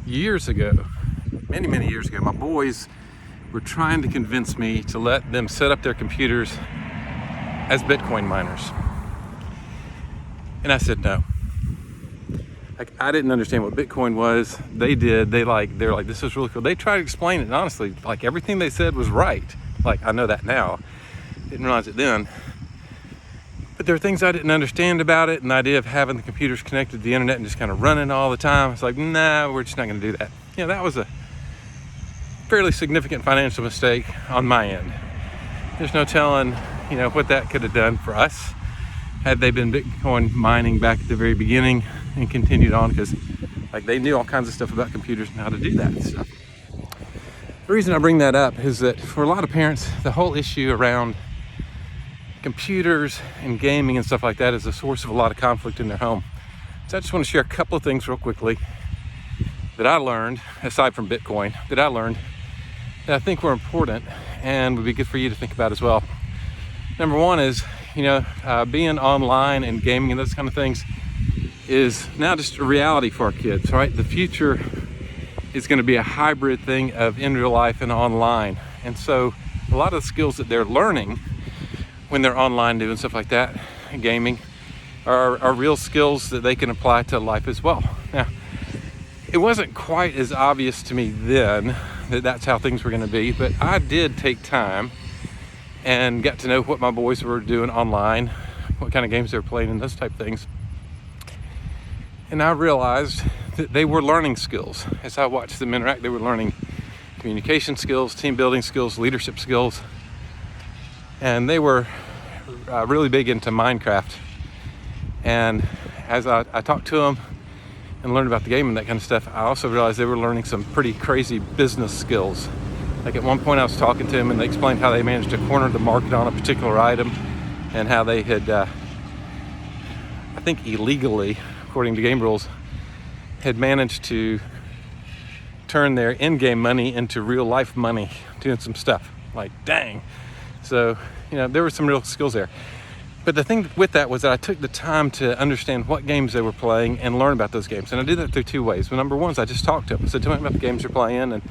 years ago, many years ago, my boys were trying to convince me to let them set up their computers as Bitcoin miners. And I said no. Like, I didn't understand what Bitcoin was. They did. They're like, this is really cool. They tried to explain it, and honestly, like, everything they said was right. Like, I know that now. Didn't realize it then. But there are things I didn't understand about it, and the idea of having the computers connected to the internet and just kind of running all the time. It's like, nah, we're just not going to do that. You know, that was a fairly significant financial mistake on my end. There's no telling, you know, what that could have done for us had they been Bitcoin mining back at the very beginning and continued on, because like they knew all kinds of stuff about computers and how to do that stuff. The reason I bring that up is that for a lot of parents, the whole issue around computers and gaming and stuff like that is a source of a lot of conflict in their home. So I just want to share a couple of things real quickly that I learned, aside from Bitcoin, that I think were important and would be good for you to think about as well. Number one is, you know, being online and gaming and those kind of things is now just a reality for our kids, right? The future is going to be a hybrid thing of in real life and online. And so a lot of the skills that they're learning when they're online doing stuff like that, gaming, are real skills that they can apply to life as well. Now, it wasn't quite as obvious to me then that that's how things were going to be, but I did take time and got to know what my boys were doing online, what kind of games they were playing, and those type of things. And I realized that they were learning skills. As I watched them interact, they were learning communication skills, team building skills, leadership skills. And they were really big into Minecraft. And as I talked to them and learned about the game and that kind of stuff, I also realized they were learning some pretty crazy business skills. Like at one point I was talking to them and they explained how they managed to corner the market on a particular item and how they had, I think illegally, according to game rules, had managed to turn their in-game money into real life money doing some stuff. Like, dang. So, you know, there were some real skills there. But the thing with that was that I took the time to understand what games they were playing and learn about those games. And I did that through two ways. Well, number one is I just talked to them. I said, tell me about the games you're playing, and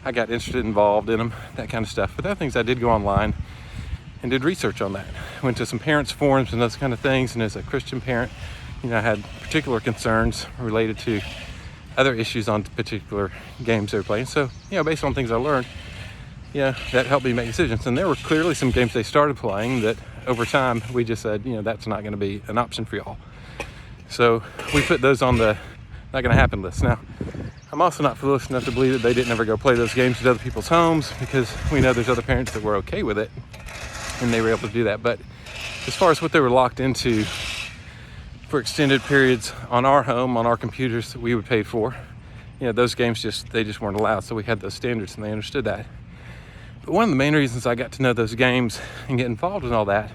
I got interested, involved in them, that kind of stuff. But the other things, I did go online and did research on that. Went to some parents' forums and those kind of things. And as a Christian parent, you know, I had particular concerns related to other issues on particular games they were playing. So, you know, based on things I learned, yeah, that helped me make decisions. And there were clearly some games they started playing that over time we just said, you know, that's not going to be an option for y'all. So we put those on the not going to happen list. Now, I'm also not foolish enough to believe that they didn't ever go play those games at other people's homes, because we know there's other parents that were okay with it and they were able to do that. But as far as what they were locked into for extended periods on our home, on our computers that we would pay for, you know, those games they just weren't allowed. So we had those standards and they understood that. But one of the main reasons I got to know those games and get involved in all that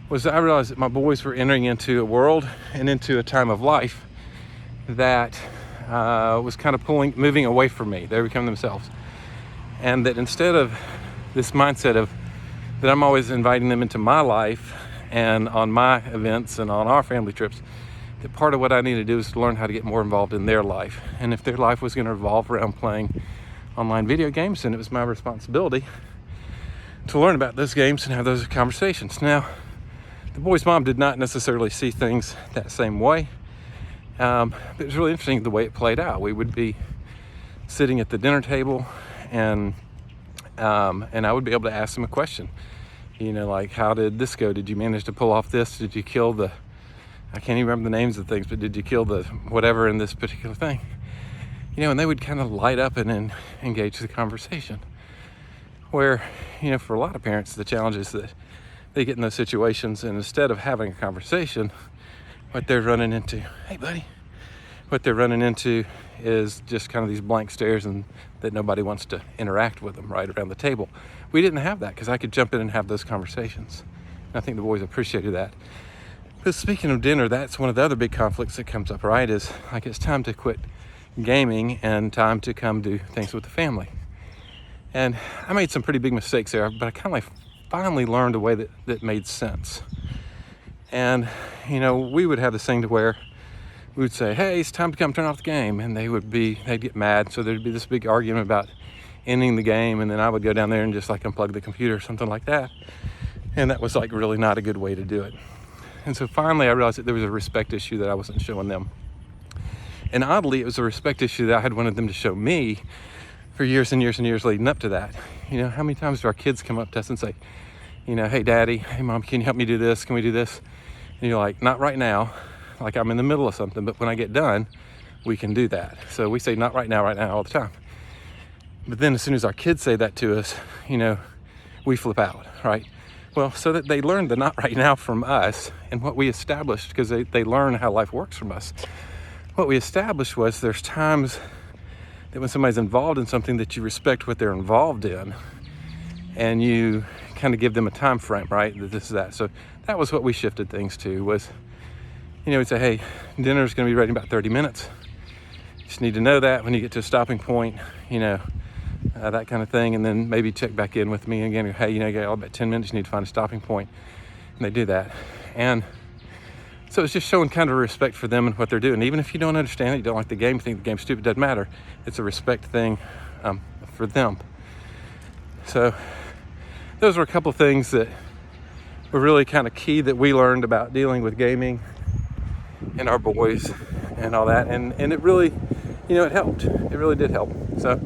was that I realized that my boys were entering into a world and into a time of life that was kind of moving away from me. They become themselves. And that instead of this mindset of that I'm always inviting them into my life and on my events and on our family trips, that part of what I need to do is to learn how to get more involved in their life. And if their life was going to revolve around playing online video games, then it was my responsibility to learn about those games and have those conversations. Now, the boy's mom did not necessarily see things that same way, but it was really interesting the way it played out. We would be sitting at the dinner table, and I would be able to ask them a question. You know, like, how did this go? Did you manage to pull off this? Did you kill I can't even remember the names of things, but did you kill the whatever in this particular thing? You know, and they would kind of light up and engage the conversation. Where, you know, for a lot of parents, the challenge is that they get in those situations, and instead of having a conversation, what they're running into, hey buddy, what they're running into is just kind of these blank stares, and that nobody wants to interact with them right around the table. We didn't have that because I could jump in and have those conversations. And I think the boys appreciated that. But speaking of dinner, that's one of the other big conflicts that comes up, right? Is like, it's time to quit gaming and time to come do things with the family. And I made some pretty big mistakes there, but I kind of like finally learned a way that made sense. And, you know, we would have this thing to where we would say, hey, it's time to come turn off the game. And they'd get mad. So there'd be this big argument about ending the game. And then I would go down there and just like unplug the computer or something like that. And that was like really not a good way to do it. And so finally I realized that there was a respect issue that I wasn't showing them. And oddly, it was a respect issue that I had wanted them to show me for years and years and years leading up to that. You know, how many times do our kids come up to us and say, you know, hey daddy, hey mom, can you help me do this? Can we do this? And you're like, not right now. Like I'm in the middle of something, but when I get done, we can do that. So we say not right now all the time. But then as soon as our kids say that to us, you know, we flip out, right? Well, so that they learned the not right now from us and what we established, because they learn how life works from us. What we established was there's times that when somebody's involved in something that you respect what they're involved in, and you kind of give them a time frame, right? That this is that. So that was what we shifted things to was, you know, we'd say, hey, dinner's gonna be ready in about 30 minutes. You just need to know that when you get to a stopping point, you know, that kind of thing. And then maybe check back in with me again. Hey, you know, you got about 10 minutes, you need to find a stopping point. And they do that. And so it's just showing kind of respect for them and what they're doing. Even if you don't understand it, you don't like the game, you think the game's stupid, doesn't matter. It's a respect thing for them. So those were a couple of things that were really kind of key that we learned about dealing with gaming and our boys and all that. And it really, you know, it helped. It really did help. So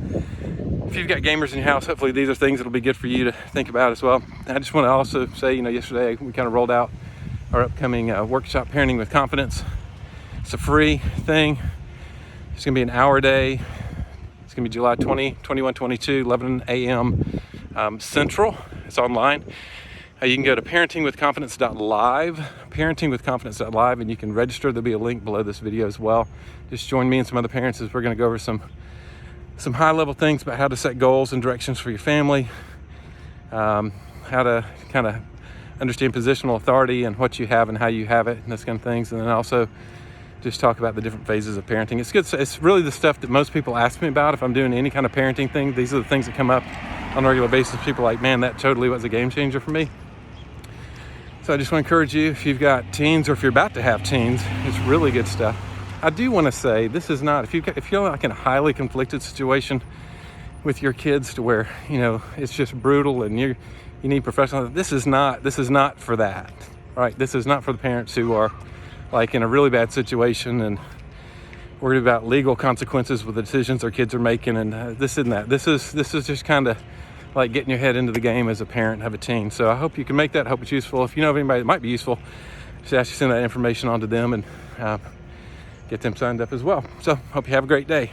if you've got gamers in your house, hopefully these are things that'll be good for you to think about as well. I just want to also say, you know, yesterday we kind of rolled out our upcoming workshop, Parenting with Confidence. It's a free thing. It's gonna be an hour a day. It's gonna be July 20, 21, 22, 11 a.m. Central. It's online. You can go to parentingwithconfidence.live, and you can register. There'll be a link below this video as well. Just join me and some other parents as we're gonna go over some high level things about how to set goals and directions for your family, how to kind of understand positional authority and what you have and how you have it and those kind of things. And then also just talk about the different phases of parenting. It's good. It's really the stuff that most people ask me about if I'm doing any kind of parenting thing. These are the things that come up on a regular basis. People are like, man, that totally was a game changer for me. So I just want to encourage you, if you've got teens or if you're about to have teens, it's really good stuff. I do want to say this is not, if you're like in a highly conflicted situation with your kids to where, you know, it's just brutal and you need professional, this is not for that, right? This is not for the parents who are like in a really bad situation and worried about legal consequences with the decisions their kids are making. And this isn't that. This is just kind of like getting your head into the game as a parent of a teen. So I hope you can make that. I hope it's useful. If you know of anybody that might be useful, just ask you to send that information on to them and get them signed up as well. So hope you have a great day.